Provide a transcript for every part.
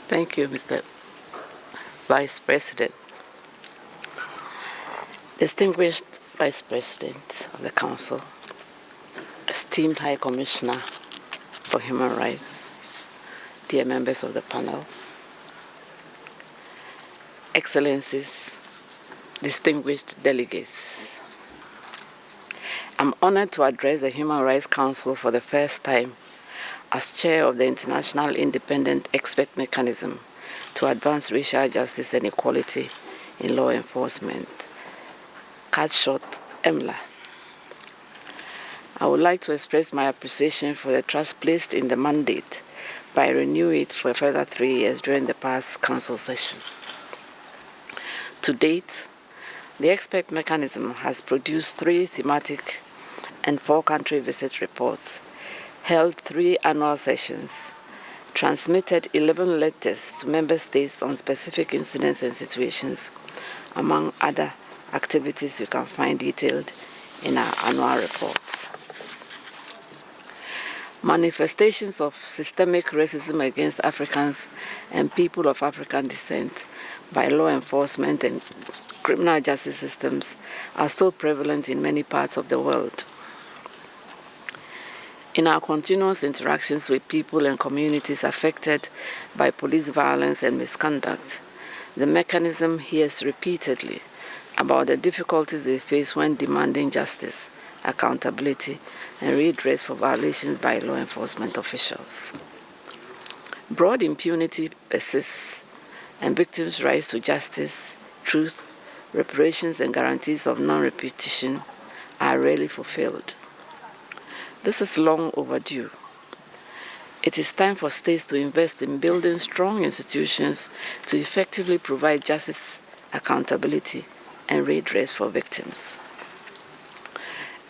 Thank you, Mr. Vice President. Distinguished Vice President of the Council, esteemed High Commissioner for Human Rights, dear members of the panel, Excellencies, distinguished delegates, I'm honored to address the Human Rights Council for the first time as chair of the International Independent Expert Mechanism to Advance Racial Justice and Equality in Law Enforcement, cut short EMLA. I would like to express my appreciation for the trust placed in the mandate by renewing it for a further 3 years during the past council session. To date, the expert mechanism has produced 3 thematic and 4 country visit reports, held 3 annual sessions, transmitted 11 letters to member states on specific incidents and situations, among other activities you can find detailed in our annual reports. Manifestations of systemic racism against Africans and people of African descent by law enforcement and criminal justice systems are still prevalent in many parts of the world. In our continuous interactions with people and communities affected by police violence and misconduct, the mechanism hears repeatedly about the difficulties they face when demanding justice, accountability, and redress for violations by law enforcement officials. Broad impunity persists, and victims' rights to justice, truth, reparations, and guarantees of non-repetition are rarely fulfilled. This is long overdue. It is time for states to invest in building strong institutions to effectively provide justice, accountability, and redress for victims.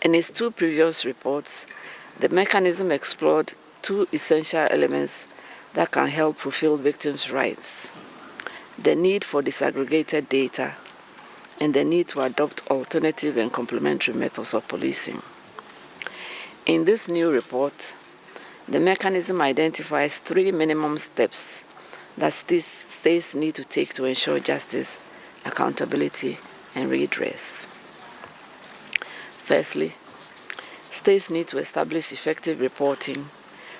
In its 2 previous reports, the mechanism explored 2 essential elements that can help fulfill victims' rights: the need for disaggregated data and the need to adopt alternative and complementary methods of policing. In this new report, the mechanism identifies 3 minimum steps that states need to take to ensure justice, accountability, and redress. Firstly, states need to establish effective reporting,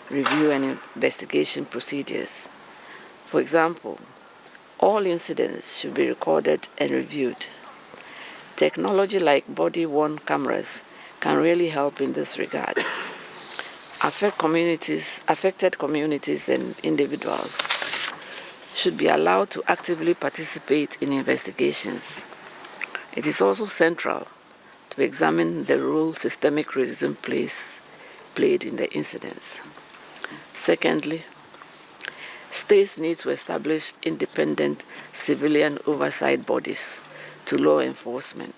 review, and investigation procedures. For example, all incidents should be recorded and reviewed. Technology like body-worn cameras can really help in this regard. Affected communities and individuals should be allowed to actively participate in investigations. It is also central to examine the role systemic racism played in the incidents. Secondly, states need to establish independent civilian oversight bodies to law enforcement.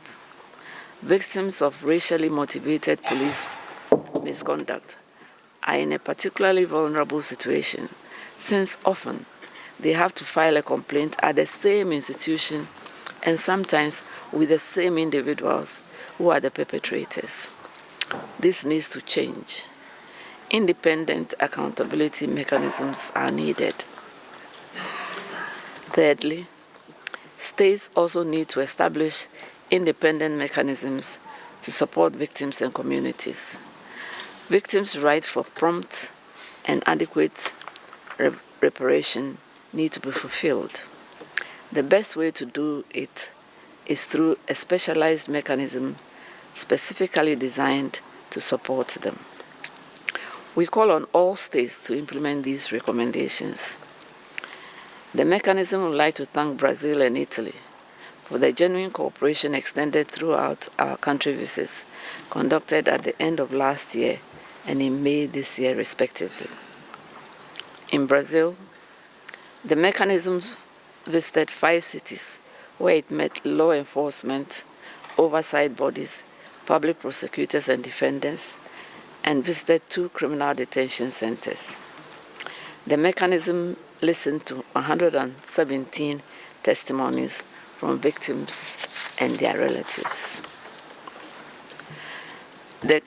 Victims of racially motivated police misconduct are in a particularly vulnerable situation, since often they have to file a complaint at the same institution and sometimes with the same individuals who are the perpetrators. This needs to change. Independent accountability mechanisms are needed. Thirdly, states also need to establish independent mechanisms to support victims and communities. Victims' right for prompt and adequate reparation need to be fulfilled. The best way to do it is through a specialized mechanism specifically designed to support them. We call on all states to implement these recommendations. The mechanism would like to thank Brazil and Italy for the genuine cooperation extended throughout our country visits conducted at the end of last year and in May this year, respectively. In Brazil, the mechanism visited 5 cities where it met law enforcement, oversight bodies, public prosecutors and defendants, and visited 2 criminal detention centers. The mechanism listened to 117 testimonies from victims and their relatives. The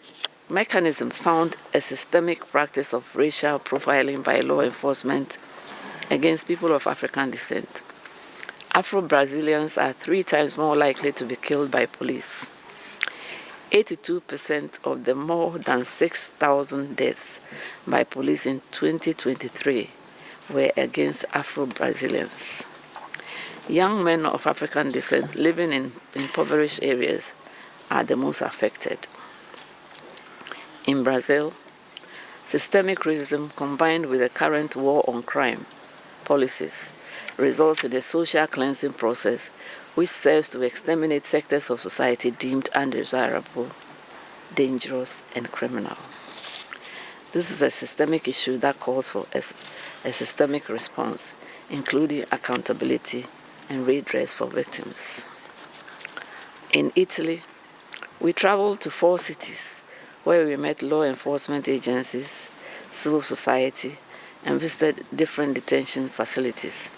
mechanism found a systemic practice of racial profiling by law enforcement against people of African descent. Afro-Brazilians are 3 times more likely to be killed by police. 82% of the more than 6,000 deaths by police in 2023 were against Afro-Brazilians. Young men of African descent living in impoverished areas are the most affected. In Brazil, systemic racism combined with the current war on crime policies results in a social cleansing process which serves to exterminate sectors of society deemed undesirable, dangerous, and criminal. This is a systemic issue that calls for a systemic response, including accountability and redress for victims. In Italy, we traveled to 4 cities where we met law enforcement agencies, civil society, and visited different detention facilities.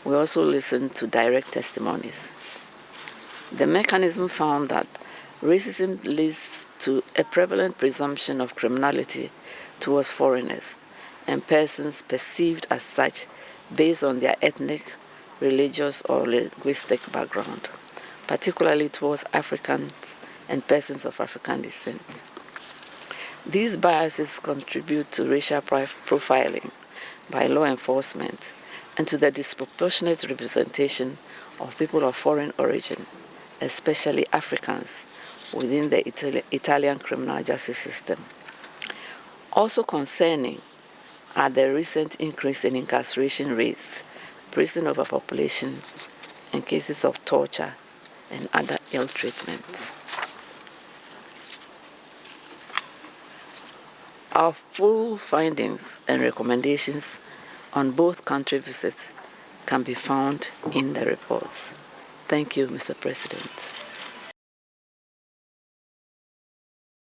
We also listened to direct testimonies. The mechanism found that racism leads to a prevalent presumption of criminality towards foreigners and persons perceived as such based on their ethnic, religious, or linguistic background, particularly towards Africans and persons of African descent. These biases contribute to racial profiling by law enforcement and to the disproportionate representation of people of foreign origin, especially Africans, within the Italian criminal justice system. Also concerning are the recent increase in incarceration rates, prison overpopulation, and cases of torture and other ill treatment. Our full findings and recommendations on both country visits can be found in the reports. Thank you, Mr. President.